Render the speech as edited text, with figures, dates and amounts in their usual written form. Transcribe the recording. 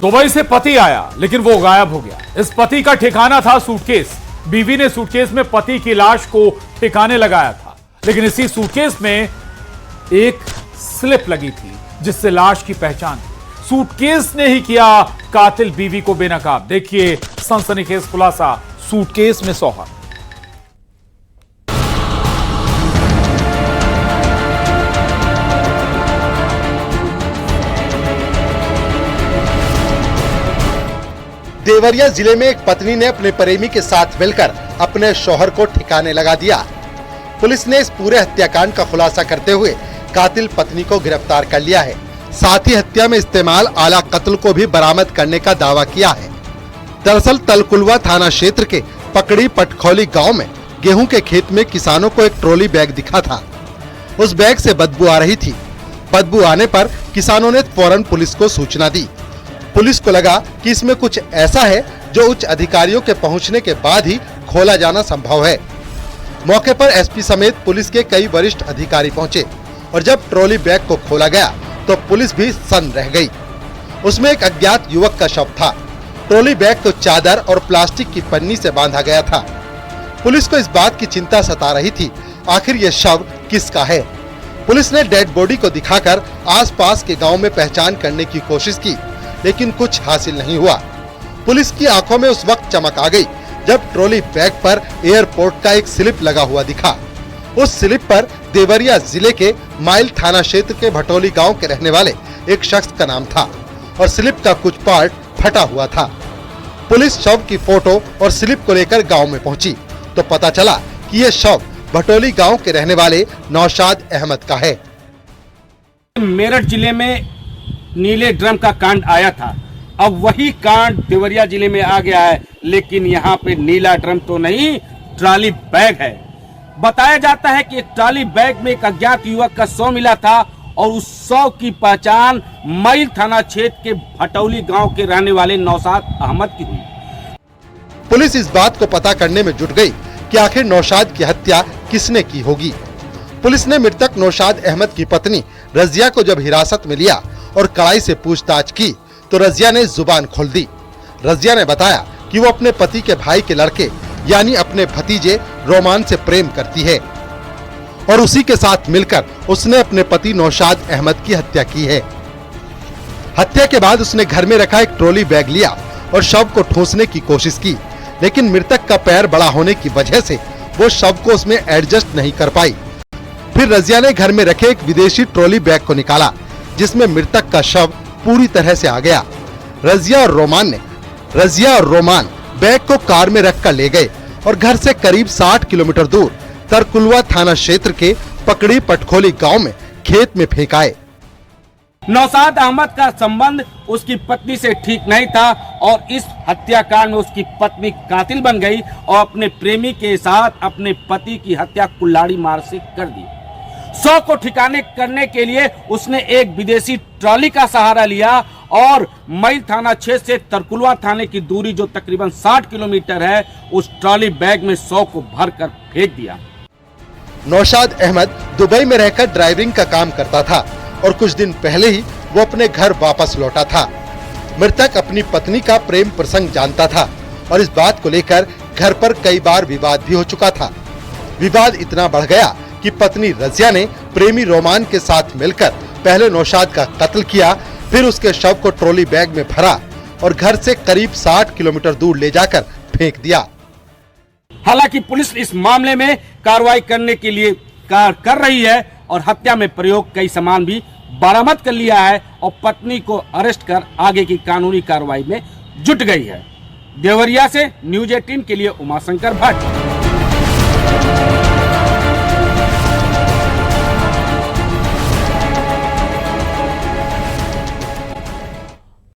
Dubai से पति आया लेकिन वो गायब हो गया। इस पति का ठिकाना था सूटकेस। बीवी ने सूटकेस में पति की लाश को ठिकाने लगाया था, लेकिन इसी सूटकेस में एक स्लिप लगी थी जिससे लाश की पहचान थी। सूटकेस ने ही किया कातिल बीवी को बेनकाब। देखिए सनसनीखेज खुलासा, सूटकेस में सोहर। देवरिया जिले में एक पत्नी ने अपने प्रेमी के साथ मिलकर अपने शौहर को ठिकाने लगा दिया। पुलिस ने इस पूरे हत्याकांड का खुलासा करते हुए कातिल पत्नी को गिरफ्तार कर लिया है। साथ ही हत्या में इस्तेमाल आला कत्ल को भी बरामद करने का दावा किया है। दरअसल तलकुलवा थाना क्षेत्र के पकड़ी पटखौली गांव में गेहूं के खेत में किसानों को एक ट्रॉली बैग दिखा था। उस बैग से बदबू आ रही थी। बदबू आने पर किसानों ने फौरन पुलिस को सूचना दी। पुलिस को लगा कि इसमें कुछ ऐसा है जो उच्च अधिकारियों के पहुंचने के बाद ही खोला जाना संभव है। मौके पर एसपी समेत पुलिस के कई वरिष्ठ अधिकारी पहुंचे और जब ट्रॉली बैग को खोला गया तो पुलिस भी सन्न रह गई। उसमें एक अज्ञात युवक का शव था। ट्रॉली बैग को चादर और प्लास्टिक की पन्नी से बांधा गया था। पुलिस को इस बात की चिंता सता रही थी, आखिर ये शव किसका है। पुलिस ने डेड बॉडी को दिखाकर आसपास के गांव में पहचान करने की कोशिश की, लेकिन कुछ हासिल नहीं हुआ। पुलिस की आंखों में उस वक्त चमक आ गई जब ट्रॉली बैग पर एयरपोर्ट का एक स्लिप लगा हुआ दिखा। उस स्लिप पर देवरिया जिले के माइल थाना क्षेत्र के भटोली गांव के रहने वाले एक शख्स का नाम था और स्लिप का कुछ पार्ट फटा हुआ था। पुलिस शव की फोटो और स्लिप को लेकर गांव में पहुंची तो पता चला कि यह शव भटोली गांव के रहने वाले नौशाद अहमद का है। मेरठ जिले में नीले ड्रम का कांड आया था, अब वही कांड देवरिया जिले में आ गया है, लेकिन यहाँ पे नीला ड्रम तो नहीं, ट्रॉली बैग है। बताया जाता है कि एक ट्रॉली बैग में एक अज्ञात युवक का शव मिला था और उस शव की पहचान माइल थाना क्षेत्र के भटौली गांव के रहने वाले नौशाद अहमद की हुई। पुलिस इस बात को पता करने में जुट गई कि आखिर नौशाद की हत्या किसने की होगी। पुलिस ने मृतक नौशाद अहमद की पत्नी रजिया को जब हिरासत में लिया और कड़ाई से पूछताछ की तो रजिया ने जुबान खोल दी। रजिया ने बताया कि वो अपने पति के भाई के लड़के यानी अपने भतीजे रोमान से प्रेम करती है और उसी के साथ मिलकर उसने अपने पति नौशाद अहमद की हत्या की है। हत्या के बाद उसने घर में रखा एक ट्रॉली बैग लिया और शव को ठूंसने की कोशिश की, लेकिन मृतक का पैर बड़ा होने की वजह से वो शव को उसमें एडजस्ट नहीं कर पाई। फिर रजिया ने घर में रखे एक विदेशी ट्रॉली बैग को निकाला जिसमें मृतक का शव पूरी तरह से आ गया। रजिया और रोमान बैग को कार में रखकर ले गए और घर से करीब 60 किलोमीटर दूर तरकुलवा थाना क्षेत्र के पकड़ी पटखोली गांव में खेत में फेंक आए। नौशाद अहमद का संबंध उसकी पत्नी से ठीक नहीं था और इस हत्याकांड में उसकी पत्नी कातिल बन गई और अपने प्रेमी के साथ अपने पति की हत्या कुल्हाड़ी मार से कर दी। शव को ठिकाने करने के लिए उसने एक विदेशी ट्रॉली का सहारा लिया और मई थाना क्षेत्र से तरकुलवा थाने की दूरी जो तकरीबन 60 किलोमीटर है, उस ट्रॉली बैग में शव को भरकर फेंक दिया। नौशाद अहमद दुबई में रहकर ड्राइविंग का काम करता था और कुछ दिन पहले ही वो अपने घर वापस लौटा था। मृतक अपनी पत्नी का प्रेम प्रसंग जानता था और इस बात को लेकर घर पर कई बार विवाद भी हो चुका था। विवाद इतना बढ़ गया कि पत्नी रजिया ने प्रेमी रोमान के साथ मिलकर पहले नौशाद का कत्ल किया, फिर उसके शव को ट्रॉली बैग में भरा और घर से करीब 60 किलोमीटर दूर ले जाकर फेंक दिया। हालांकि पुलिस इस मामले में कार्रवाई करने के लिए कर रही है और हत्या में प्रयोग कई सामान भी बरामद कर लिया है और पत्नी को अरेस्ट कर आगे की कानूनी कार्रवाई में जुट गई है। देवरिया से न्यूज़ 18 के लिए उमाशंकर भट्ट।